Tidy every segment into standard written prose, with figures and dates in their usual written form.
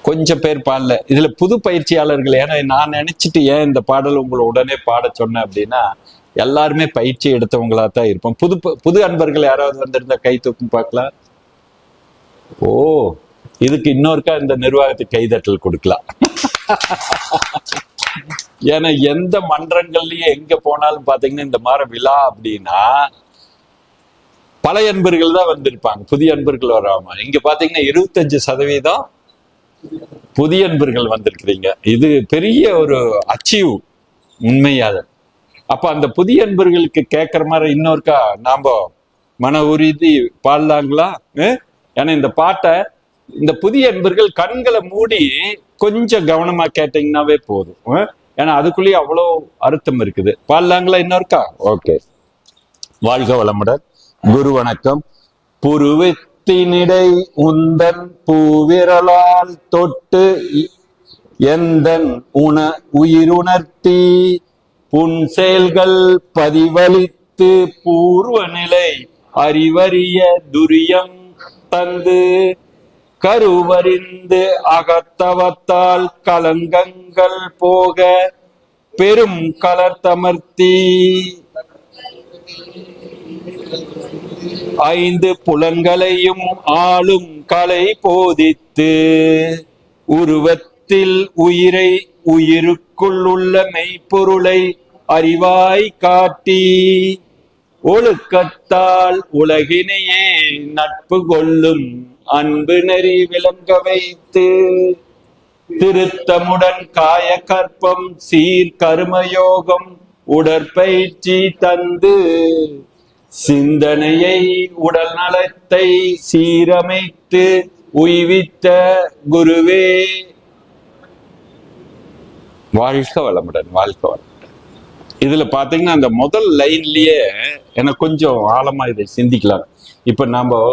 கொஞ்சம் பேர் பாடல. இதுல புது பயிற்சியாளர்கள், ஏன்னா நான் நினைச்சிட்டு ஏன் இந்த பாடல் உங்களை உடனே பாட சொன்னேன் அப்படின்னா, எல்லாருமே பயிற்சி எடுத்தவங்களா தான் இருப்போம். புது அன்பர்கள் யாராவது வந்திருந்தா கை தூக்கும் பார்க்கலாம். ஓ, இதுக்கு இன்னொருக்கா இந்த நிர்வாகத்துக்கு கைதட்டல் கொடுக்கலாம். ஏன்னா எந்த மன்றங்கள்லயும் எங்க போனாலும் பாத்தீங்கன்னா இந்த மாதிரி விழா அப்படின்னா பழைய அன்பர்கள் தான் வந்திருப்பாங்க, புதிய அன்பர்கள் வராம. இங்க பாத்தீங்கன்னா 25% புதிய அன்பர்கள் வந்திருக்கிறீங்க. இது பெரிய ஒரு அச்சீவ் உண்மையாக. அப்ப அந்த புதிய அன்பர்களுக்கு கேட்கற மாதிரி இன்னொருக்கா நாம மன உறுதி பாடலாங்களா? ஏன்னா இந்த பாட்டை இந்த புதிய அன்பர்கள் கண்களை மூடி கொஞ்சம் கவனமா கேட்டீங்கன்னாவே போதும். ஏன்னா அதுக்குள்ளேயே அவ்வளோ அர்த்தம் இருக்குது. பாடலாங்களா இன்னொருக்கா? ஓகே. வாழ்க வளமுடன். குரு வணக்கம். புருவத்தினிடை உந்தன் பூவிரலால் தொட்டு எந்தன் உயிருணர்த்தி புன் செயல்கள் பதிவளித்து பூர்வ நிலை அறிவறிய துரியம் தந்து கருவறிந்து அகத்தவத்தால் கலங்கங்கள் போக பெரும் கலர்த்தமர்த்தி 5 புலன்களையும் ஆளும் கலை போதித்து உருவத்தில் உயிரை உயிருக்குள் உள்ள மெய்ப்பொருளை அறிவாய் காட்டி ஒழுக்கத்தால் உலகினையே நட்பு கொள்ளும் அன்பு நெறி விளங்க வைத்து திருத்தமுடன் காய கற்பம் சீர் கர்மயோகம் உடற்பயிற்சி தந்து சிந்தனையை உடல் நலத்தை சீரமைத்து உய்வித்த குருவே. வாழ்க வளமுடன். வாழ்க வளமுடன். இதுல பாத்தீங்கன்னா அந்த முதல் லைன்லயே எனக்கு கொஞ்சம் ஆழமா இதை சிந்திக்கலாம். இப்ப நாம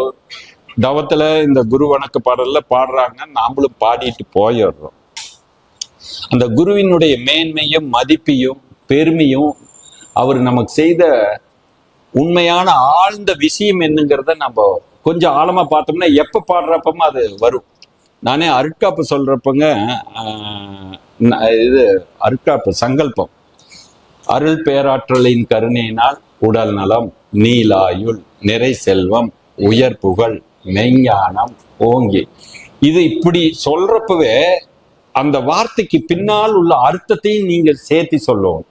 தவத்துல இந்த குரு வணக்க பாடல்ல பாடுறாங்க, நாமளும் பாடிட்டு போயிடுறோம். அந்த குருவினுடைய மேன்மையும் மதிப்பையும் பெருமையும் அவர் நமக்கு செய்த உண்மையான ஆழ்ந்த விஷயம் என்னங்கிறத நம்ம கொஞ்சம் ஆழமா பார்த்தோம்னா எப்ப பாடுறப்பமா அது வரும். நானே அருட்காப்பு சொல்றப்பங்க இது அருட்காப்பு சங்கல்பம். அருள் பேராற்றலின் கருணையினால் உடல் நலம், நீலாயுள், நிறை செல்வம், உயர் புகழ், மெய்ஞானம் ஓங்கி, இது இப்படி சொல்றப்பவே அந்த வார்த்தைக்கு பின்னால் உள்ள அர்த்தத்தையும் நீங்க சேர்த்து சொல்லணும்.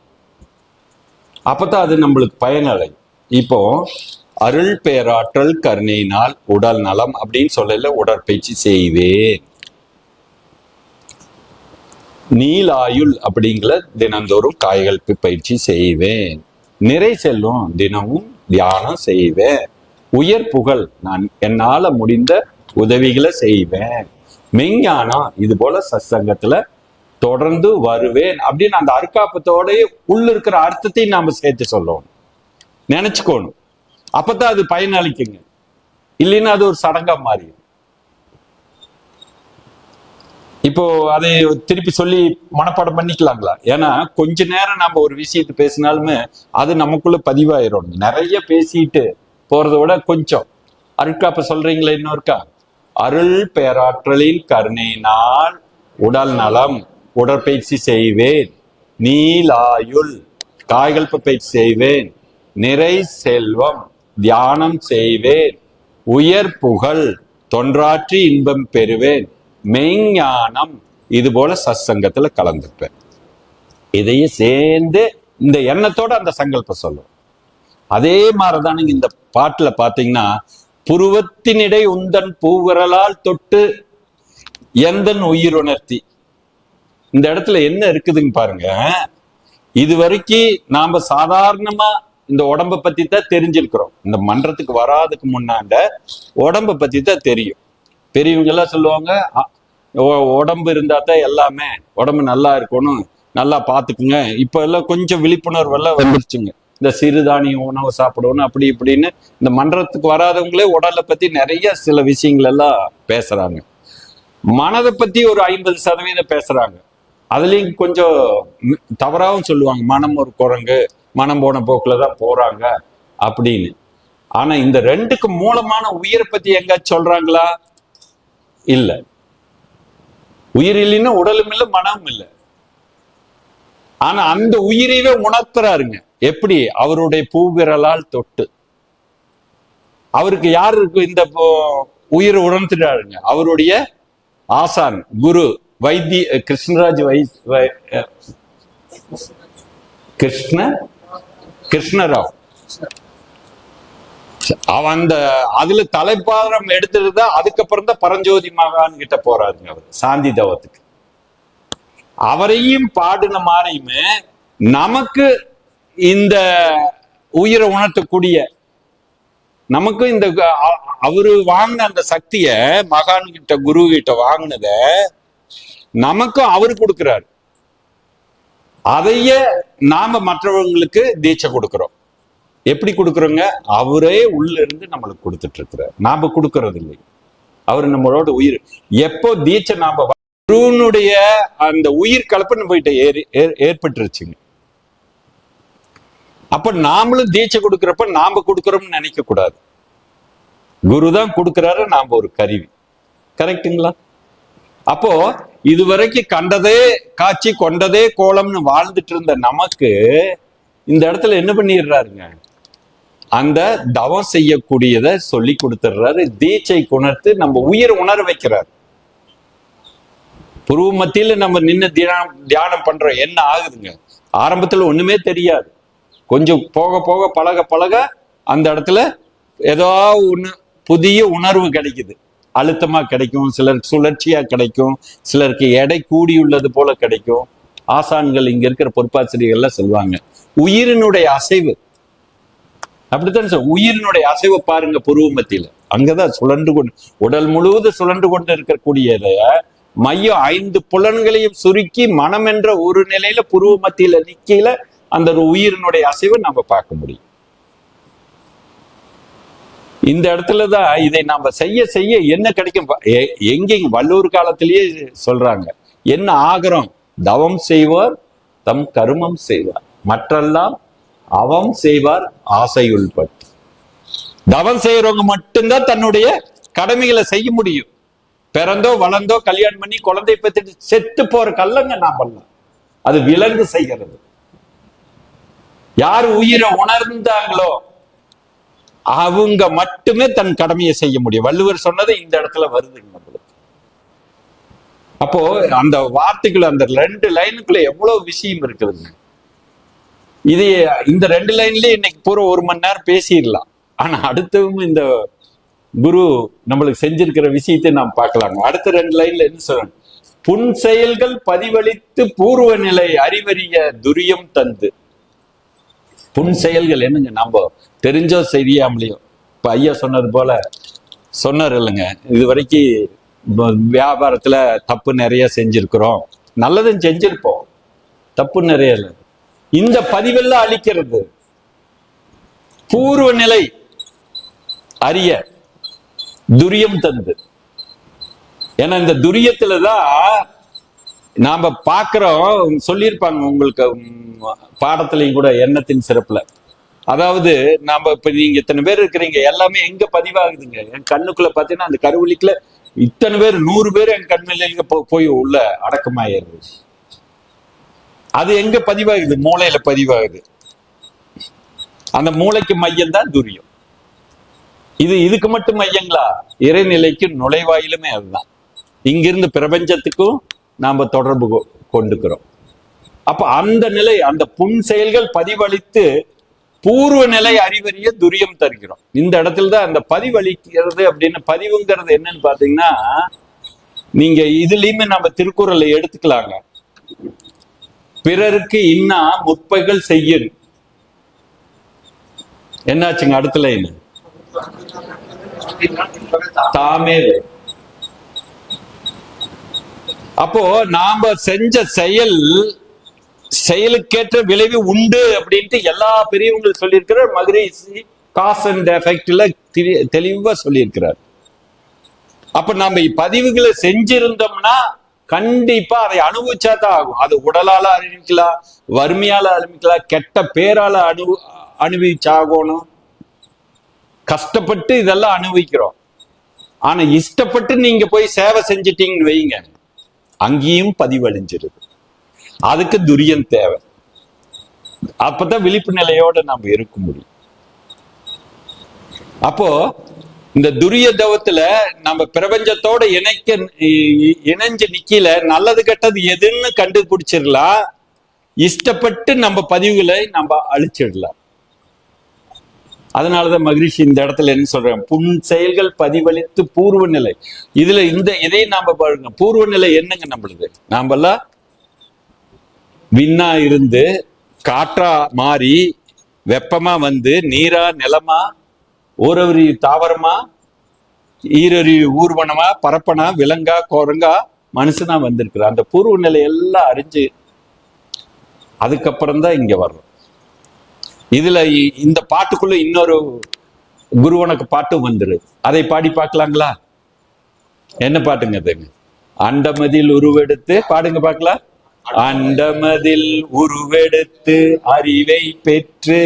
அப்பதான் அது நம்மளுக்கு பயனடை. இப்போ அருள் பேராற்றல் கருணையினால் உடல் நலம் அப்படின்னு சொல்லல, உடற்பயிற்சி செய்வேன். நீலாயுள் அப்படிங்கிற தினந்தோறும் காய்கல்பு பயிற்சி செய்வேன். நிறை செல்வம் தினமும் தியானம் செய்வேன். உயர் புகழ் நான் என்னால முடிந்த உதவிகளை செய்வேன். மெய்ஞானம் இது போல சத்சங்கத்துல தொடர்ந்து வருவேன் அப்படின்னு அந்த அருக்காப்பத்தோட உள்ள இருக்கிற அர்த்தத்தையும் நாம சேர்த்து சொல்லணும், நினைச்சுக்கணும். அப்பதான் அது பயனளிக்குங்க. இல்லைன்னா அது ஒரு சடங்கா மாறி. இப்போ அதை திருப்பி சொல்லி மனப்பாடம் பண்ணிக்கலாங்களா? ஏன்னா கொஞ்ச நேரம் நம்ம ஒரு விஷயத்தை பேசினாலுமே அது நமக்குள்ள பதிவாயிரும். நிறைய பேசிட்டு போறதை விட கொஞ்சம் அருட்காப்ப சொல்றீங்களா இன்னொருக்கா? அருள் பேராற்றலின் கருணையினால் உடல் நலம், உடற்பயிற்சி செய்வேன். நீலாயுள், காய்கல்ப பயிற்சி செய்வேன். நிறை செல்வம், தியானம் செய்வேன். உயர் புகழ், தொன்றாற்றி இன்பம் பெறுவேன். மெய்ஞானம் இது போல சத்சங்கத்துல கலந்துப்பேன். இதையே சேர்ந்து இந்த எண்ணத்தோட அந்த சங்கல்பம் சொல்லும். அதே மாதிரிதானுங்க இந்த பாட்டுல பாத்தீங்கன்னா, புருவத்தினிடை உந்தன் பூவிரலால் தொட்டு எந்தன் உயிர் உணர்த்தி. இந்த இடத்துல என்ன இருக்குதுன்னு பாருங்க. இது வரைக்கும் நாம சாதாரணமா இந்த உடம்ப பத்தி தான் தெரிஞ்சிருக்கிறோம். இந்த மன்றத்துக்கு வராதுக்கு முன்னாண்ட உடம்ப பத்தி தான் தெரியும். பெரியவங்க எல்லாம் சொல்லுவாங்க, உடம்பு இருந்தா தான் எல்லாமே, உடம்பு நல்லா இருக்கணும், நல்லா பாத்துக்குங்க. இப்ப எல்லாம் கொஞ்சம் விழிப்புணர்வு எல்லாம் வந்துருச்சுங்க. இந்த சிறுதானிய உணவு சாப்பிடணும் அப்படி இப்படின்னு இந்த மன்றத்துக்கு வராதவங்களே உடலை பத்தி நிறைய சில விஷயங்கள் எல்லாம் பேசுறாங்க. மனதை பத்தி ஒரு 50% பேசுறாங்க. அதுலயும் கொஞ்சம் தவறாவும் சொல்லுவாங்க, மனம் ஒரு குரங்கு, மனம் போன போக்குலதான் போறாங்க அப்படின்னு. ஆனா இந்த ரெண்டுக்கு மூலமான உயிரை பத்தி எங்க சொல்றாங்களா? இல்ல. உயிர் இல்லைன்னா உடலும் இல்லை, மனமும் இல்லை. ஆனா அந்த உயிரையே உணர்த்துறாருங்க. எப்படி? அவருடைய பூவிரலால் தொட்டு. அவருக்கு யாருக்கு இந்த உயிரை உணர்த்துறாருங்க? அவருடைய ஆசான் குரு வைத்திய கிருஷ்ணராஜ் கிருஷ்ணராவ். அவன் அந்த அதுல தலைப்பாரம் எடுத்துட்டு அதுக்கப்புறம் தான் பரஞ்சோதி மகான் கிட்ட போறாருங்க. அவர் சாந்தி தவத்துக்கு. அவரையும் பாடின மாதிரியுமே நமக்கு இந்த உயிரை உணர்த்தக்கூடிய, நமக்கு இந்த அவரு வாங்கின அந்த சக்திய, மகான் கிட்ட குரு கிட்ட வாங்கினத நமக்கும் அவரு கொடுக்கிறாரு. அதையே நாம மற்றவங்களுக்கு தீட்சை கொடுக்கிறோம். எப்படி கொடுக்குறோங்க? அவரே உள்ள இருந்து நம்மளுக்கு கொடுத்துட்டு இருக்கிறார், நாம கொடுக்கறது இல்லை. அவர் நம்மளோட உயிர். எப்போ தீட்சை நாம குருனுடைய அந்த உயிர் கலப்புன்னு போயிட்டு ஏற்பட்டுருச்சுங்க. அப்ப நாமளும் தீட்சை கொடுக்கிறப்ப நாம கொடுக்கிறோம்னு நினைக்க கூடாது. குருதான் கொடுக்கிறாரு, நாம ஒரு கருவி. கரெக்டுங்களா? அப்போ இதுவரைக்கும் கண்டதே காட்சி கொண்டதே கோலம்னு வாழ்ந்துட்டு இருந்த நமக்கு இந்த இடத்துல என்ன பண்ணிடுறாருங்க? அந்த தவம் செய்யக்கூடியதை சொல்லி கொடுத்துடுறாரு. தீட்சை உணர்த்து நம்ம உயிர் உணர வைக்கிறார். புருவ மத்தியில நம்ம நின்று தியானம் பண்றோம். என்ன ஆகுதுங்க? ஆரம்பத்துல ஒண்ணுமே தெரியாது. கொஞ்சம் போக போக பழக பழக அந்த இடத்துல ஏதோ ஒண்ணு புதிய உணர்வு கிடைக்குது. அழுத்தமா கிடைக்கும், சிலருக்கு சுழற்சியா கிடைக்கும், சிலருக்கு எடை கூடியுள்ளது போல கிடைக்கும். ஆசான்கள் இங்க இருக்கிற பொறுப்பாசிரியர்கள்ல சொல்லுவாங்க, உயிரினுடைய அசைவு அப்படித்தான் சார். உயிரினுடைய அசைவை பாருங்க புருவ மத்தியில. அங்கதான் சுழன்று கொண்டு, உடல் முழுவதும் சுழன்று கொண்டு இருக்கக்கூடியத மையம் 5 புலன்களையும் சுருக்கி மனம் என்ற ஒரு நிலையில புருவ மத்தியில நிக்கையில அந்த ஒரு உயிரினுடைய அசைவை நம்ம பார்க்க முடியும். இந்த இடத்துலதான் இதை நாம செய்ய செய்ய என்ன கிடைக்கும்? எங்கேயும் வள்ளுவர் காலத்திலேயே சொல்றாங்க, என்ன ஆகிறோம்? தவம் செய்வார் தம் கருமம் செய்வார், மற்றெல்லாம் அவம் செய்வார் ஆசை உள்பட்டு. தவம் செய்யறவங்க மட்டும்தான் தன்னுடைய கடமைகளை செய்ய முடியும். பிறந்தோ வளர்ந்தோ கல்யாணம் பண்ணி குழந்தை பெற்றுட்டு செத்து போற கல்லங்க நான் பண்ணலாம். அது விலங்கு செய்கிறது. யார் உயிரை உணர்ந்தாங்களோ அவங்க மட்டுமே தன் கடமையை செய்ய முடியும். வள்ளுவர் சொன்னது இந்த இடத்துல வருதுங்க நம்மளுக்கு. அப்போ அந்த வார்த்தைக்குள்ள, அந்த 2 லைனுக்குள்ள எவ்வளவு விஷயம் இருக்குதுங்க. இது இந்த 2 லைன்லயே இன்னைக்கு பூரா 1 மணி நேரம் பேசிடலாம். ஆனா அடுத்தவும் இந்த குரு நம்மளுக்கு செஞ்சிருக்கிற விஷயத்தை நாம் பார்க்கலாங்க. அடுத்த 2 லைன்ல என்ன சொல்றாங்க? புன் செயல்கள் பதிவளித்து பூர்வ நிலை அறிவறிய துரியம் தந்து. புன் செயல்கள் என்னங்க? நம்ம தெரிஞ்சோ தெரியாமலையோ, இப்ப ஐயா சொன்னது போல சொன்னார் இல்லைங்க, இது வரைக்கும் வியாபாரத்துல தப்பு நிறைய செஞ்சிருக்கிறோம், நல்லதும் செஞ்சிருப்போம், தப்பு நிறைய இல்லை. இந்த பதிவெல்லாம் அளிக்கிறது பூர்வ நிலை அறிய துரியம் தந்து. ஏன்னா இந்த துரியத்துலதான் நாம பாக்குறோம். சொல்லியிருப்பாங்க உங்களுக்கு பாடத்திலையும் கூட, எண்ணத்தின் சிறப்புல. அதாவது நாம இப்ப நீங்க இத்தனை பேர் இருக்கிறீங்க, எல்லாமே எங்க பதிவாகுதுங்க? என் கண்ணுக்குள்ள பாத்தீங்கன்னா அந்த கருவலிக்குள்ள இத்தனை பேர் 100 பேர் என் கண்ணில போய் உள்ள அடக்கமாயிருது. அது எங்க பதிவாகுது? மூளையில பதிவாகுது. அந்த மூளைக்கு மையம் தான் துரியம். இதுக்கு மட்டும் மையங்களா? இறைநிலைக்கு நுழைவாயிலுமே அதுதான். இங்கிருந்து பிரபஞ்சத்துக்கும் நாம தொடர்பு கொண்டுக்கிறோம். அப்ப அந்த நிலை, அந்த புன் செயல்கள் பதிவளித்து பூர்வ நிலை அறிவறிய துரியம் தருகிறோம். இந்த இடத்துலதான் அந்த பதிவளிக்கிறது அப்படின்னு. பதிவுங்கிறது என்னன்னு பாத்தீங்கன்னா, நீங்க இதுலயுமே நம்ம திருக்குறளை எடுத்துக்கலாங்க. பிறருக்கு இன்னா முற்பைகள் செய்யும். என்னாச்சுங்க அடுத்த லைன்? தாமே. அப்போ நாம செஞ்ச செயலுக்கேற்ற விளைவு உண்டு அப்படின்ட்டு எல்லா பெரியவங்களும் சொல்லியிருக்கிறார். மகரிஷி காஸ் அண்ட் எஃபெக்ட்ல தெளிவா சொல்லியிருக்கிறார். அப்ப நம்ம பதிவுகளை செஞ்சிருந்தோம்னா கண்டிப்பா அதை அனுபவிச்சா தான் ஆகும். அது உடலால அனுபவிக்கலாம், வறுமையால அனுபவிக்கலாம், கெட்ட பேரால அனுபவிச்சாகணும். கஷ்டப்பட்டு இதெல்லாம் அனுபவிக்கிறோம். ஆனா இஷ்டப்பட்டு நீங்க போய் சேவை செஞ்சிட்டீங்கன்னு வைங்க, அங்கேயும் பதிவழிஞ்சிருது. அதுக்கு துரியன் தேவை. அப்பதான் விழிப்பு நிலையோட நம்ம இருக்க முடியும். அப்போ இந்த துரிய தவத்துல நம்ம பிரபஞ்சத்தோட இணைஞ்சு நிக்கல, நல்லது கெட்டது எதுன்னு கண்டுபிடிச்சிடலாம். இஷ்டப்பட்டு நம்ம பதிவுகளை நம்ம அழிச்சிடலாம். அதனாலதான் மகிழ்ச்சி இந்த இடத்துல என்ன சொல்றேன், புன் செயல்கள் பதிவளித்து பூர்வ நிலை. இதுல இதையும் நாம பாருங்க, பூர்வ நிலை என்னங்க நம்மளுது? நாமெல்லாம் விண்ணா இருந்து காற்றா மாறி வெப்பமா வந்து நீரா நிலமா ஓரவரி தாவரமா ஈரறி ஊர்வனமா பரப்பனா விலங்கா கோரங்கா மனுஷனா வந்திருக்கிற அந்த பூர்வ நிலை எல்லாம் அறிஞ்சு அதுக்கப்புறம் தான் இங்க வர்றோம். இதுல இந்த பாட்டுக்குள்ள இன்னொரு குருவனுக்கு பாட்டு வந்துரு, அதை பாடி பார்க்கலாங்களா? என்ன பாட்டுங்க அது? அண்டமதில் உருவெடுத்து பாடுங்க பார்க்கலாம். அண்டமதில் உருவெடுத்து அறிவை பெற்று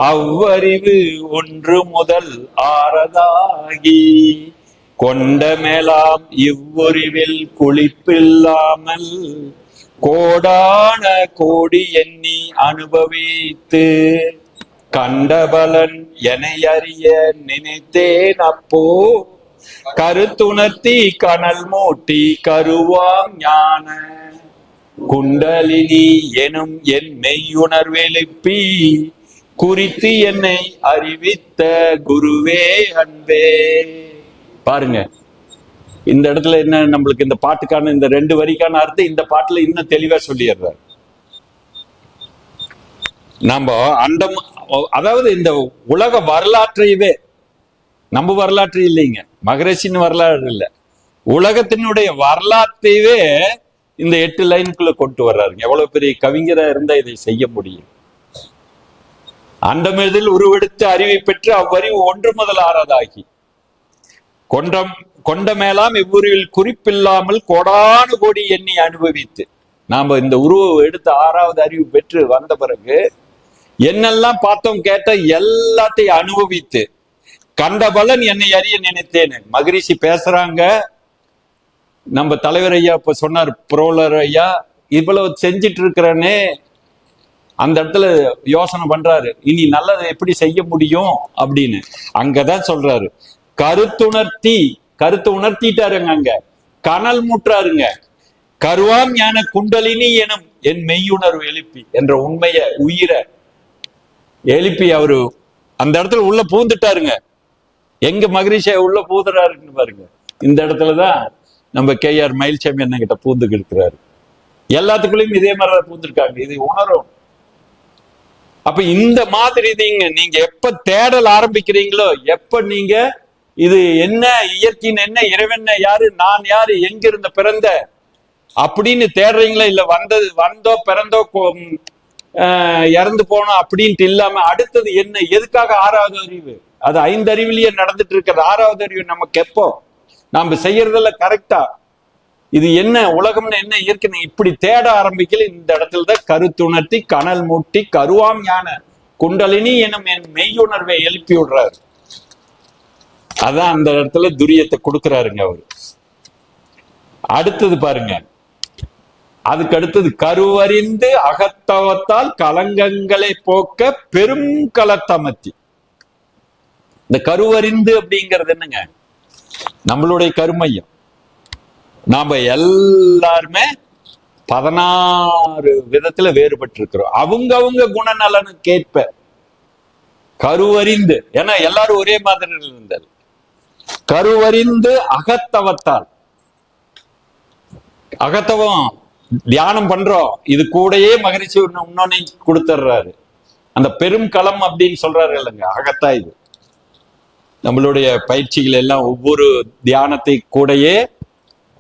அவ்வறிவு ஒன்று முதல் ஆறதாகி கொண்ட மேலாம் இவ்வறிவில் குளிப்பில்லாமல் கோடான கோடி எண்ணி அனுபவித்து கண்டபலன் என அறிய நினைத்தேன். அப்போ கருத்துணர்த்தி கனல் மூட்டி கருவாம் ஞான குண்டலினி எனும் என் மெய்யுணர்வெழுப்பி குறித்து என்னை அறிவித்த குருவே அன்பே. பாருங்க, இந்த இடத்துல என்ன நம்மளுக்கு இந்த பாட்டுக்கான இந்த 2 வரிக்கான அர்த்தம் இந்த பாட்டுல இன்னும் தெளிவா சொல்லிடுறாரு. நம்ம அண்டம், அதாவது இந்த உலக வரலாற்றையவே, நம்ம வரலாற்று இல்லைங்க, மகரிஷின் வரலாறு இல்லை, உலகத்தினுடைய வரலாற்றையவே இந்த 8 லைனுக்குள்ள கொண்டு வர்றாருங்க. எவ்வளவு பெரிய கவிஞரா இருந்தா இதை செய்ய முடியும்? அண்டமெதில் உருவெடுத்து அறிவை பெற்று அவ்வறிவு ஒன்று முதல் ஆறதாகி கொண்ட மேலாம் இவ்வுருவில் குறிப்பில்லாமல் கோடானு கோடி எண்ணி அனுபவித்து, நாம இந்த உருவம் எடுத்து 6வது அறிவு பெற்று வந்த பிறகு என்னெல்லாம் பார்த்தோம் கேட்ட எல்லாத்தையும் அனுபவித்து கண்ட பலன் என்னை அறிய நினைத்தேன். மகரிஷி பேசுறாங்க. நம்ம தலைவர் ஐயா இப்ப சொன்னார், புரோலர் ஐயா, இவ்வளவு செஞ்சிட்டு இருக்கிறனே, அந்த இடத்துல யோசனை பண்றாரு, இனி நல்லதை எப்படி செய்ய முடியும் அப்படின்னு. அங்கதான் சொல்றாரு, கருத்து உணர்த்திட்டாருங்க. அங்க கனல் மூட்டுறாருங்க. கருவாம் ஞான குண்டலினி எனும் என் மெய்யுணர்வு எழுப்பி என்ற உண்மைய உயிரை எழுப்பி அவரு அந்த இடத்துல உள்ள பூந்துட்டாருங்க. எங்க மகரிஷிய உள்ள பூதுறாருன்னு பாருங்க. இந்த இடத்துலதான் நம்ம KR மயில்சாமி என்ன கிட்ட பூந்துக்கு இருக்கிறாரு. எல்லாத்துக்குள்ளயும் இதே மாதிரிதான் பூந்துருக்காங்க. இதை உணரும். அப்ப இந்த மாதிரி நீங்க எப்ப தேடல் ஆரம்பிக்கிறீங்களோ, எப்ப நீங்க இது என்ன, இயற்கையின் என்ன, இறைவன் யாரு, நான் யாரு, எங்க இருந்த பிறந்த அப்படின்னு தேடுறீங்களா, இல்ல வந்தோ பிறந்தோ இறந்து போனோம் அப்படின்ட்டு இல்லாம அடுத்தது என்ன, எதுக்காக 6வது அறிவு, அது 5 அறிவுலயே நடந்துட்டு இருக்கிறது. 6வது அறிவு நமக்கு எப்போ நாம செய்யறதெல்லாம் கரெக்டா, இது என்ன உலகம்னு என்ன இயற்கை, இப்படி தேட ஆரம்பிக்கல. இந்த இடத்துல தான் கருத்துணர்த்தி கனல் மூட்டி கருவாம் ஞான குண்டலினி எனும் என் மெய்யுணர்வை எழுப்பி விடுறாரு. அதான் அந்த இடத்துல துரியத்தை கொடுக்கிறாருங்க அவரு. அடுத்தது பாருங்க, அதுக்கு அடுத்தது கருவறிந்து அகத்தவத்தால் கலங்கங்களை போக்க பெரும் களத்தமத்தி. இந்த கருவறிந்து அப்படிங்கிறது என்னங்க, நம்மளுடைய கருமையம். நாம எல்லாருமே 16 விதத்துல வேறுபட்டு இருக்கிறோம். அவங்க குணநலனு கேட்ப கருவறிந்து, ஏன்னா எல்லாரும் ஒரே மாதிரி இருந்தது. கருவறிந்து அகத்தவத்தால், அகத்தவம் தியானம் பண்றோம், இது கூடயே மகரிஷி இன்னொன்னு கொடுத்துடுறாரு. அந்த பெரும் களம் அப்படின்னு சொல்றாரு இல்லைங்க, அகத்தா. இது நம்மளுடைய பயிற்சிகள் எல்லாம் ஒவ்வொரு தியானத்தை கூடயே,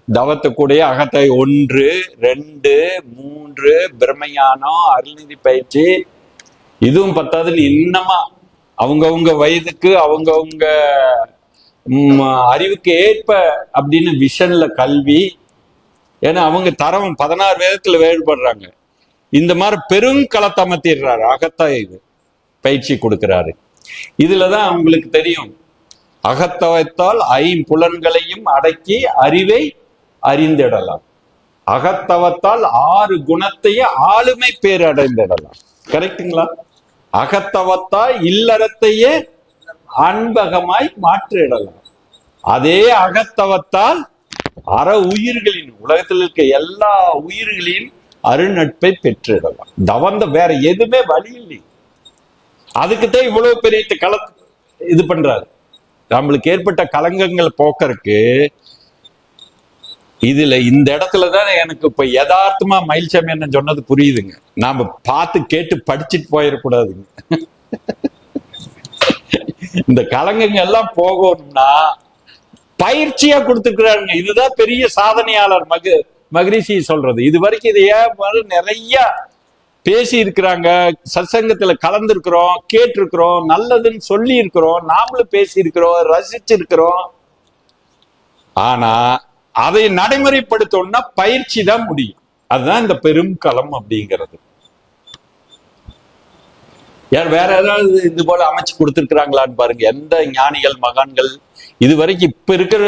தவத்தை கூடயே அகத்தை 1, 2, 3 பிரம்மஞானம், அருள்நிதி பயிற்சி, இதுவும் பத்தாதுன்னு இன்னமா அவங்கவுங்க வயதுக்கு அவங்கவுங்க அறிவுக்கு ஏற்ப அப்படின்னு விஷன்ல கல்வி. ஏன்னா அவங்க தரம் 16 வேதத்துல வேறுபடுறாங்க. இந்த மாதிரி பெரும் களத்தமத்திடுறாரு, அகத்தா இது பயிற்சி கொடுக்கிறாரு. இதுலதான் அவங்களுக்கு தெரியும், அகத்தவத்தால் 5 புலன்களையும் அடக்கி அறிவை அறிந்திடலாம். அகத்தவத்தால் 6 குணத்தையே ஆளுமை பேர் அடைந்திடலாம். கரெக்டுங்களா? அகத்தவத்தால் இல்லறத்தையே அன்பகமாய் மாற்றிடலாம். அதே அகத்தவத்தால் அற உயிர்களின், உலகத்தில் இருக்க எல்லா உயிர்களின் அருநட்பை பெற்றிடலாம். தவந்த வேற எதுவுமே வழி இல்லை. அதுக்குத்தான் இவ்வளவு பெரிய இது பண்றாரு. நம்மளுக்கு ஏற்பட்ட கலங்கங்களை போக்கறதுக்கு இதுல இந்த இடத்துலதான் எனக்கு இப்ப யதார்த்தமா மயில்சாமி என்ன சொன்னது புரியுதுங்க. நாம பார்த்து கேட்டு படிச்சுட்டு போயிடக்கூடாதுங்க. இந்த கலங்கங்க எல்லாம் போகணும்னா பயிற்சியா கொடுத்துருக்கிறாருங்க. இதுதான் பெரிய சாதனையாளர் மகரிஷி சொல்றது. இது வரைக்கும் இதையே நிறைய பேசி இருக்கிறாங்க, சத்சங்கத்துல கலந்துருக்கிறோம், கேட்டிருக்கிறோம், நல்லதுன்னு சொல்லி இருக்கிறோம், நாமளும் பேசி இருக்கிறோம், ரசிச்சிருக்கிறோம். ஆனா அதை நடைமுறைப்படுத்தணும்னா பயிற்சி தான் முடியும். அதுதான் இந்த பெரும் களம் அப்படிங்கிறது. யார் வேற ஏதாவது இது போல அமைச்சு கொடுத்துருக்கிறாங்களான்னு பாருங்க. எந்த ஞானிகள் மகான்கள் இது வரைக்கும் இப்ப இருக்கிற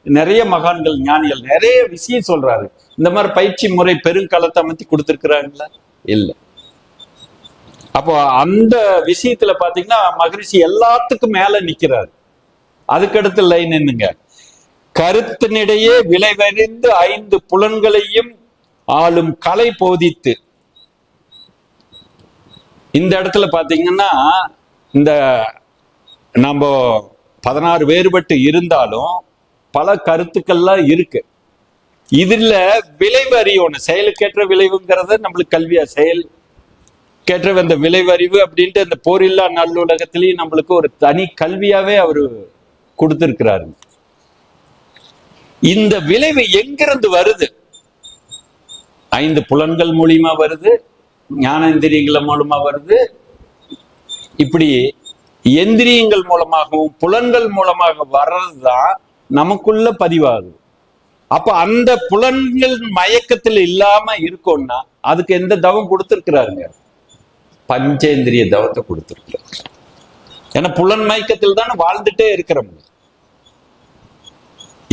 நிறைய மகான்கள் ஞானிகள் நிறைய விஷயம் சொல்றாரு. இந்த மாதிரி பயிற்சி முறை பெருங்காலத்தை அமைத்து கொடுத்துருக்கிறாங்களா? இல்லை. அப்போ அந்த விஷயத்துல பாத்தீங்கன்னா மகரிஷி எல்லாத்துக்கும் மேல நிக்கிறாரு. அதுக்கடுத்து லைன் என்னங்க, கருத்தினிடையே விளைவறிந்து 5 புலன்களையும் ஆளும் கலை போதித்து. இந்த இடத்துல பாத்தீங்கன்னா இந்த நம்ம 16 வேறுபட்டு இருந்தாலும் பல கருத்துக்கள்லாம் இருக்கு. இதுல விளைவு அறியணும். செயலுக்கேற்ற விளைவுங்கிறத நம்மளுக்கு கல்வியா, செயல் கேட்ட அந்த விளைவறிவு அப்படின்ட்டு அந்த போரில்லா நல்லுலகத்திலையும் நம்மளுக்கு ஒரு தனி கல்வியாவே அவரு கொடுத்திருக்கிறாரு. இந்த விளைவு எங்கிருந்து வருது? 5 புலன்கள் மூலியமா வருது, ஞானேந்திரியங்கள் மூலமா வருது. இப்படி எந்திரியங்கள் மூலமாகவும் புலன்கள் மூலமாக வர்றதுதான் நமக்குள்ள பதிவாகுது. அப்ப அந்த புலன்கள் மயக்கத்தில் இல்லாம இருக்கும்னா அதுக்கு எந்த தவம் கொடுத்திருக்கிறாருங்க? பஞ்சேந்திரிய தவத்தை கொடுத்திருக்கிறார். ஏன்னா புலன் மயக்கத்தில் தானே வாழ்ந்துட்டே இருக்கிறோம்.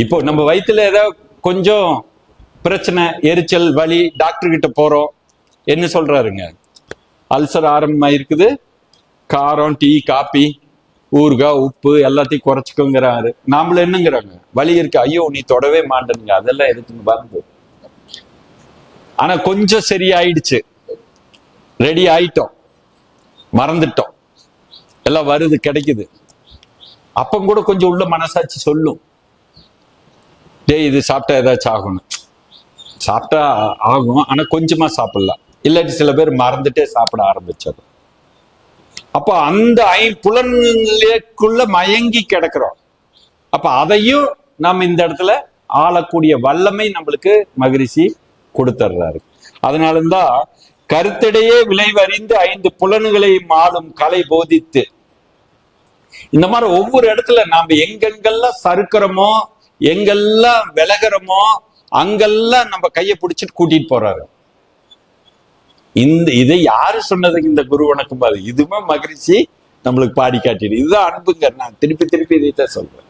இப்போ நம்ம வயிற்றுல ஏதாவது கொஞ்சம் பிரச்சனை, எரிச்சல், வலி, டாக்டர் கிட்ட போறோம், என்ன சொல்றாருங்க? அல்சர் ஆரம்பமா இருக்குது, காரம், டீ, காப்பி, ஊறுகாய், உப்பு எல்லாத்தையும் குறைச்சிக்கோங்கிறாரு. நாமளும் என்னங்கிறாங்க? வலி இருக்கு, ஐயோ நீ தொடவே மாட்டேங்க, அதெல்லாம் எதுக்குன்னு பார்த்து. ஆனா கொஞ்சம் சரியாயிடுச்சு, ரெடி ஆயிட்டோம், மறந்துட்டோம், எல்லாம் வருது, கிடைக்குது. அப்ப கூட கொஞ்சம் உள்ள மனசாட்சி சொல்லும், டேய் இது சாப்பிட்டா ஏதாச்சும் ஆகணும். சாப்பிட்டா ஆகும், ஆனா கொஞ்சமா சாப்பிடலாம், இல்லாட்டி சில பேர் மறந்துட்டே சாப்பிட ஆரம்பிச்சது. அப்ப அந்த புலன்களுக்குள்ள மயங்கி கிடக்கிறோம். அப்ப அதையும் நாம் இந்த இடத்துல ஆளக்கூடிய வல்லமை நம்மளுக்கு மகரிஷி கொடுத்துடுறாரு. அதனாலதான் கருத்திடையே விளைவறிந்து 5 புலன்களையும் ஆளும் கலை போதித்து. இந்த மாதிரி ஒவ்வொரு இடத்துல நாம எங்கெங்கெல்லாம் சறுக்கிறோமோ, எங்கெல்லாம் விலகிறோமோ, அங்கெல்லாம் நம்ம கையை பிடிச்சிட்டு கூட்டிட்டு போறாரு. இதை யாரு சொன்னது? இந்த குரு வணக்கம் பாரு, இதுவுமே மகிழ்ச்சி நம்மளுக்கு பாடி காட்டிடு. இதுதான் அன்புங்க. நான் திருப்பி திருப்பி இதைத்தான் சொல்றேன்.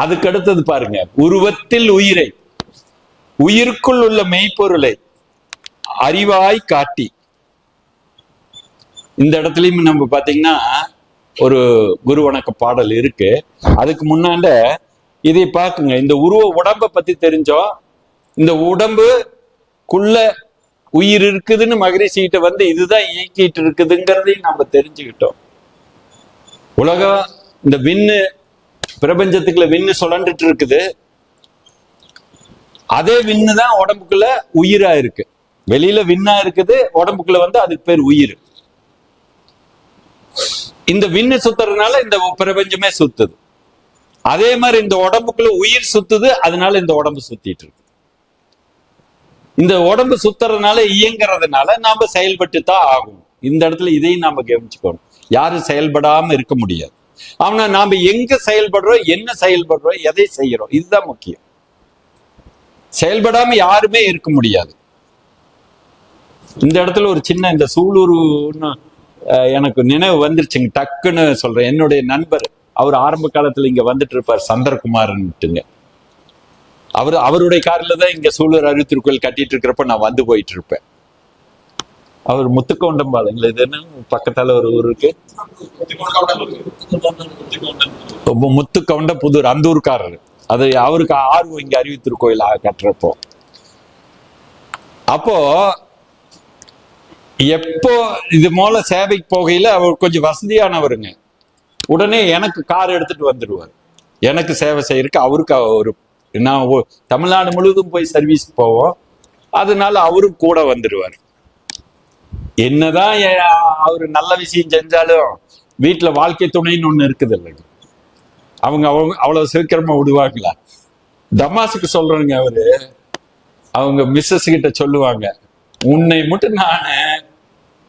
அதுக்கு அடுத்தது பாருங்க, உருவத்தில் உயிரை, உயிருக்குள் உள்ள மெய்ப்பொருளை அறிவாய் காட்டி. இந்த இடத்துலயும் நம்ம பாத்தீங்கன்னா ஒரு குரு வணக்க பாடல் இருக்கு. அதுக்கு முன்னாண்ட இதை பாக்குங்க. இந்த உடம்பை பத்தி தெரிஞ்சோம், இந்த உடம்புக்குள்ள உயிர் இருக்குதுன்னு மகரிஷிகிட்ட வந்து இதுதான் இயக்கிட்டு இருக்குதுங்கிறதையும் நம்ம தெரிஞ்சுக்கிட்டோம். உலகம் இந்த விண்ணு, பிரபஞ்சத்துக்குள்ள விண்ணு சுழண்டுட்டு இருக்குது. அதே விண்ணு தான் உடம்புக்குள்ள உயிரா இருக்கு. வெளியில விண்ணா இருக்குது, உடம்புக்குள்ள வந்து அதுக்கு பேர் உயிர். இந்த விண்ணு சுத்துறதுனால இந்த பிரபஞ்சமே சுத்துது. அதே மாதிரி இந்த உடம்புக்குள்ள உயிர் சுத்துது, அதனால இந்த உடம்பு சுத்திட்டு இருக்கு. இந்த உடம்பு சுத்துறதுனால, இயங்குறதுனால நாம செயல்பட்டு தான் ஆகும். இந்த இடத்துல இதையும் நாம கவனிச்சுக்கணும். யாரும் செயல்படாம இருக்க முடியாது. ஆனா நாம எங்க செயல்படுறோம், என்ன செயல்படுறோம், எதை செய்யறோம், இதுதான் முக்கியம். செயல்படாம யாருமே இருக்க முடியாது. இந்த இடத்துல ஒரு சின்ன இந்த சூலூர்னு எனக்கு நினைவு வந்துருச்சுங்க, டக்குன்னு சொல்றேன். என்னுடைய நண்பர், அவர் ஆரம்ப காலத்துல இங்க வந்துட்டு இருப்பார், சந்திரகுமார்ன்னுட்டுங்க. அவருடைய கார்ல தான் இங்க சூலூர் அறிவித்திருக்கோயில் கட்டிட்டு இருக்கிறப்ப நான் வந்து போயிட்டு இருப்பேன். அவர் முத்துக்கவுண்டம்பாளையங்கள, இது என்ன பக்கத்தால ஒரு ஊர் இருக்கு, முத்துக்கவுண்ட புதூர், அந்த ஊருக்காரரு. அது அவருக்கு ஆர்வம் இங்க அறிவித்திருக்கோயில் கட்டுறப்போ. அப்போ எப்போ இது மூல சேவைக்கு போகையில அவர் கொஞ்சம் வசதியானவருங்க. உடனே எனக்கு கார் எடுத்துட்டு வந்துடுவார், எனக்கு சேவை செய்யறதுக்கு. அவருக்கு ஒரு நான் தமிழ்நாடு முழுவதும் போய் சர்வீஸ்க்கு போவோம், அதனால அவரும் கூட வந்துடுவார். என்னதான் அவரு நல்ல விஷயம் செஞ்சாலும் வீட்டுல வாழ்க்கை துணைன்னு ஒண்ணு இருக்குது இல்லைங்க, அவங்க அவ்வளவு சீக்கிரமா விடுவாங்களா? தமாசுக்கு சொல்றேங்க, அவரு அவங்க மிஸ்ஸஸ் கிட்ட சொல்லுவாங்க, உன்னை மட்டும் நானு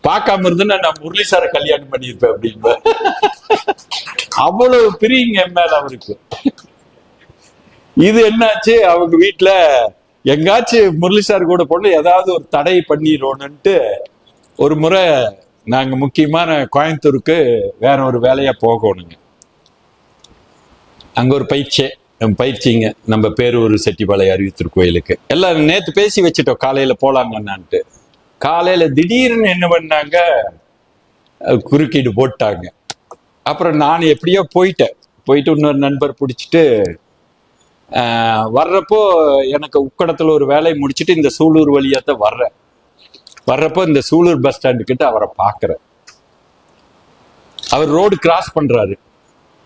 பார்க்காம இருந்தேன்னா நான் முரளி சாரை கல்யாணம் பண்ணியிருப்பேன் அப்படின்னு. அவ்வளவு பிரியுங்க என் மேல அவருக்கு. இது என்னாச்சு, அவங்க வீட்டுல எங்காச்சும் முரளி சார் கூட பொண்ணு ஏதாவது ஒரு தடை பண்ணிடுவோன்னுட்டு ஒரு முறை நாங்க முக்கியமான கோயம்புத்தூருக்கு வேற ஒரு வேலையா போகணுங்க. அங்க ஒரு பயிற்சிங்க, நம்ம பேரூர் செட்டிப்பாளையம் அறிவித்திருக்கோயிலுக்கு. எல்லாம் நேத்து பேசி வச்சுட்டோம் காலையில போலாங்கன்னான்ட்டு. காலையில திடீர்னு என்ன பண்ணாங்க, குறுக்கீடு போட்டாங்க. அப்புறம் நான் எப்படியோ போயிட்டு இன்னொரு நண்பர் பிடிச்சிட்டு வர்றப்போ எனக்கு உக்கடத்துல ஒரு வேலையை முடிச்சுட்டு இந்த சூலூர் வழியாத்தான் வர்றப்போ இந்த சூலூர் பஸ் ஸ்டாண்டு கிட்ட அவரை பார்க்கிறேன். அவர் ரோடு கிராஸ் பண்றாரு.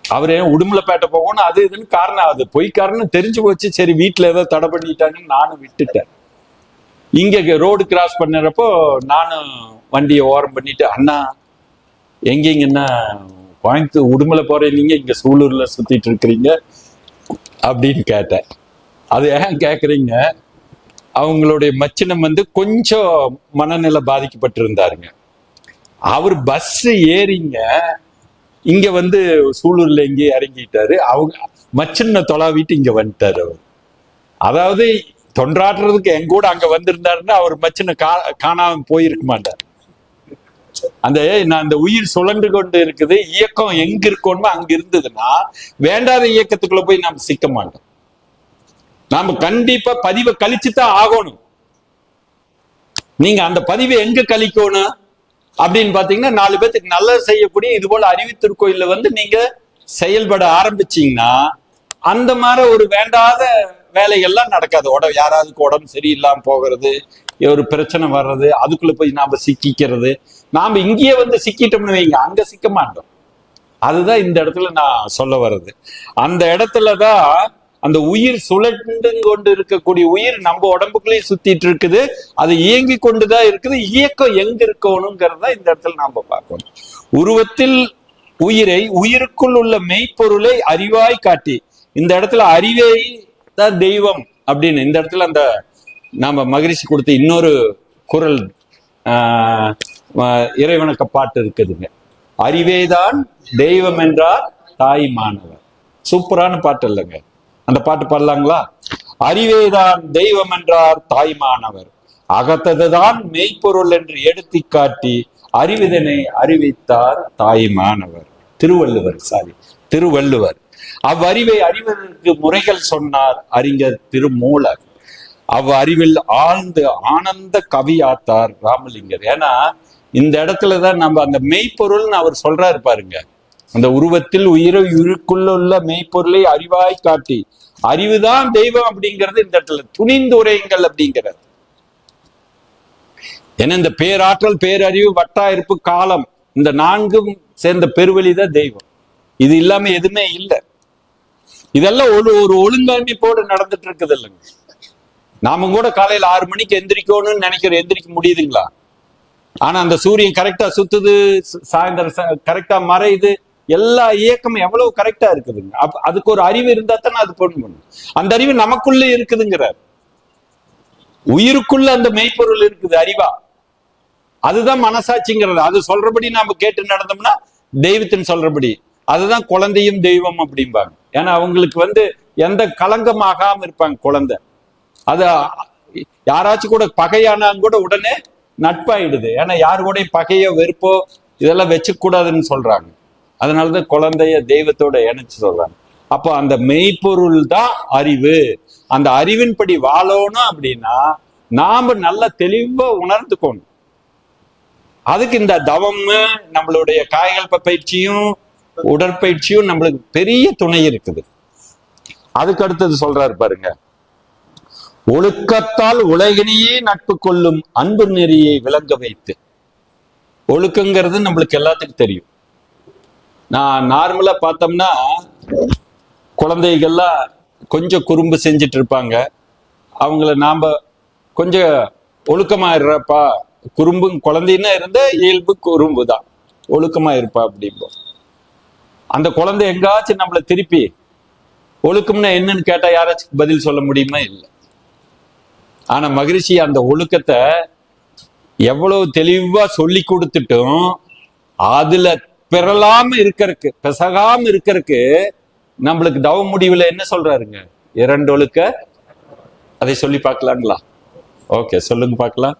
அவர் ஏன் உடுமலைப்பேட்டை போகணும் அது இதுன்னு காரணம், அது பொய்க்காரன்னு தெரிஞ்சு போச்சு. சரி, வீட்டுல ஏதோ தடை பண்ணிட்டாங்கன்னு நானும் விட்டுட்டேன். இங்க ரோடு கிராஸ் பண்ணுறப்போ நானும் வண்டியை ஓரம் பண்ணிட்டு, அண்ணா எங்கீங்கன்னா கோயம்புத்தூர் உடுமலை போறேன், நீங்க இங்க சூலூர்ல சுத்திட்டு இருக்கிறீங்க அப்படின்னு கேட்டேன். அது ஏன் கேக்குறீங்க, அவங்களுடைய மச்சினம் வந்து கொஞ்சம் மனநிலை பாதிக்கப்பட்டிருந்தாருங்க. அவர் பஸ் ஏறிங்க இங்க வந்து சூலூர்ல எங்கேயே இறங்கிட்டாரு. அவங்க மச்சின்ன தொலாவிட்டு இங்க வந்துட்டாரு அவர். அதாவது தொண்டாடுறதுக்கு என் கூட அங்க வந்திருந்தாருன்னா அவர் மச்சின காணாம போயிருக்க மாட்டார். அந்த உயிர் சுழன்று கொண்டு இருக்குது, இயக்கம் எங்க இருக்கணுமோ அங்க இருந்ததுன்னா வேண்டாத இயக்கத்துக்குள்ள போய் நாம் சிக்க மாட்டோம். நாம கண்டிப்பா பதிவை கழிச்சுதான் ஆகணும். நீங்க அந்த பதிவை எங்க கழிக்கணும் அப்படின்னு பாத்தீங்கன்னா, 4 பேருக்கு நல்லது செய்யக்கூடிய இது போல அறிவித்திருக்கோயில வந்து நீங்க செயல்பட ஆரம்பிச்சீங்கன்னா அந்த மாதிரி ஒரு வேண்டாத வேலைகள்லாம் நடக்காது. யாராவது உடம்பு சரியில்லாம போகிறது, ஒரு பிரச்சனை வர்றது, அதுக்குள்ள போய் நாம சிக்கிக்கிறது. நாம இங்கேயே வந்து சிக்கிட்டோம்னு வைங்க, அங்க சிக்க மாட்டோம். அதுதான் இந்த இடத்துல நான் சொல்ல வர்றது. அந்த இடத்துலதான் அந்த உயிர் சுழன்று கொண்டு இருக்கக்கூடிய உயிர் நம்ம உடம்புக்குள்ளேயே சுத்திட்டு இருக்குது, அது இயங்கி கொண்டுதான் இருக்குது. இயக்கம் எங்க இருக்கணுங்கிறத இந்த இடத்துல நாம பார்க்கணும். உருவத்தில் உயிரை, உயிருக்குள் உள்ள மெய்ப்பொருளை அறிவாய் காட்டி, இந்த இடத்துல அறிவை தான் தெய்வம் அப்படின்னு இந்த இடத்துல அந்த நாம மகிழ்ச்சி கொடுத்த இன்னொரு குரல் இறைவணக்க பாட்டு இருக்குதுங்க. அறிவேதான் தெய்வம் என்றார் தாய் மாணவர். சூப்பரான பாட்டு இல்லைங்க, அந்த பாட்டு பாடலாங்களா? அறிவேதான் தெய்வம் என்றார் தாய் மாணவர், அகத்ததுதான் மெய்ப்பொருள் என்று எடுத்து காட்டி அறிவிதனை அறிவித்தார் தாய் மாணவர். திருவள்ளுவர். அவ்வறிவை அறிவதற்கு முறைகள் சொன்னார் அறிஞர் திருமூலர். அவ்வறிவில் ஆழ்ந்து ஆனந்த கவியாத்தார் ராமலிங்கர். ஏன்னா இந்த இடத்துலதான் நம்ம அந்த மெய்ப்பொருள்னு அவர் சொல்றாரு பாருங்க. அந்த உருவத்தில் உயிருக்குள்ள உள்ள மெய்ப்பொருளை அறிவாய் காட்டி, அறிவுதான் தெய்வம் அப்படிங்கிறது இந்த இடத்துல துணிந்துரையுங்கள் அப்படிங்கிறது. ஏன்னா இந்த பேராற்றல், பேரறிவு, வட்டாயிருப்பு, காலம், இந்த 4ம் சேர்ந்த பெருவெளிதான் தெய்வம். இது இல்லாம எதுவுமே இல்லை. இதெல்லாம் ஒரு ஒழுங்கமைப்போடு நடந்துட்டு இருக்குது இல்லைங்க. நாம கூட காலையில 6 மணிக்கு எந்திரிக்கணும்னு நினைக்கிறோம், எந்திரிக்க முடியுதுங்களா? ஆனா அந்த சூரியன் கரெக்டா சுத்துது, சாயந்தரம் கரெக்டா மறையுது, எல்லா இயக்கமும் எவ்வளவு கரெக்டா இருக்குதுங்க. அதுக்கு ஒரு அறிவு இருந்தா தானே அது பண்ணும். அந்த அறிவு நமக்குள்ள இருக்குதுங்கிறார். உயிருக்குள்ள அந்த மெய்ப்பொருள் இருக்குது அறிவா, அதுதான் மனசாட்சிங்கிறது. அது சொல்றபடி நாம கேட்டு நடந்தோம்னா தெய்வத்தின் சொல்றபடி, அதுதான் குழந்தையும் தெய்வம் அப்படிம்பாங்க. ஏன்னா அவங்களுக்கு வந்து எந்த களங்கமாகாம இருப்பாங்க குழந்தை. அது யாராச்சும் கூட பகையானாலும் கூட உடனே நட்பாயிடுது. ஏன்னா யாரு கூட பகையோ வெறுப்போ இதெல்லாம் வச்சுக்க கூடாதுன்னு சொல்றாங்க. அதனாலதான் குழந்தைய தெய்வத்தோட இணைச்சு சொல்றாங்க. அப்போ அந்த மெய்ப்பொருள் தான் அறிவு. அந்த அறிவின்படி வாழணும் அப்படின்னா நாம நல்ல தெளிவா உணர்ந்துக்கணும். அதுக்கு இந்த தவம், நம்மளுடைய காயகல்ப பயிற்சியும் உடற்பயிற்சியும் நம்மளுக்கு பெரிய துணை இருக்குது. அதுக்கு அடுத்தது சொல்றாரு பாருங்க, ஒழுக்கத்தால் உலகினையே நட்பு கொள்ளும் அன்பு நெறியை விளங்க வைத்து. ஒழுக்கங்கிறது நம்மளுக்கு எல்லாத்துக்கும் தெரியும். நான் நார்மலா பார்த்தோம்னா குழந்தைகள்லாம் கொஞ்சம் குறும்பு செஞ்சுட்டு இருப்பாங்க. அவங்கள நாம கொஞ்சம் ஒழுக்கமா இருப்பா, குறும்பு குழந்தைன்னா இருந்த இயல்பு குறும்பு தான், ஒழுக்கமா இருப்பா அப்படிம்போம். அந்த குழந்தை எங்காச்சும் நம்மளை திருப்பி ஒழுக்கம்னா என்னன்னு கேட்டா யாராச்சும் பதில் சொல்ல முடியுமா? இல்லை. ஆனா மகிழ்ச்சி அந்த ஒழுக்கத்தை எவ்வளவு தெளிவா சொல்லி கொடுத்துட்டும் அதுல பெறலாம இருக்கறக்கு, பெசகாம இருக்கறக்கு நம்மளுக்கு தவ முடிவுல என்ன சொல்றாருங்க? 2 ஒழுக்க. அதை சொல்லி பார்க்கலாங்களா? ஓகே, சொல்லுங்க பார்க்கலாம்.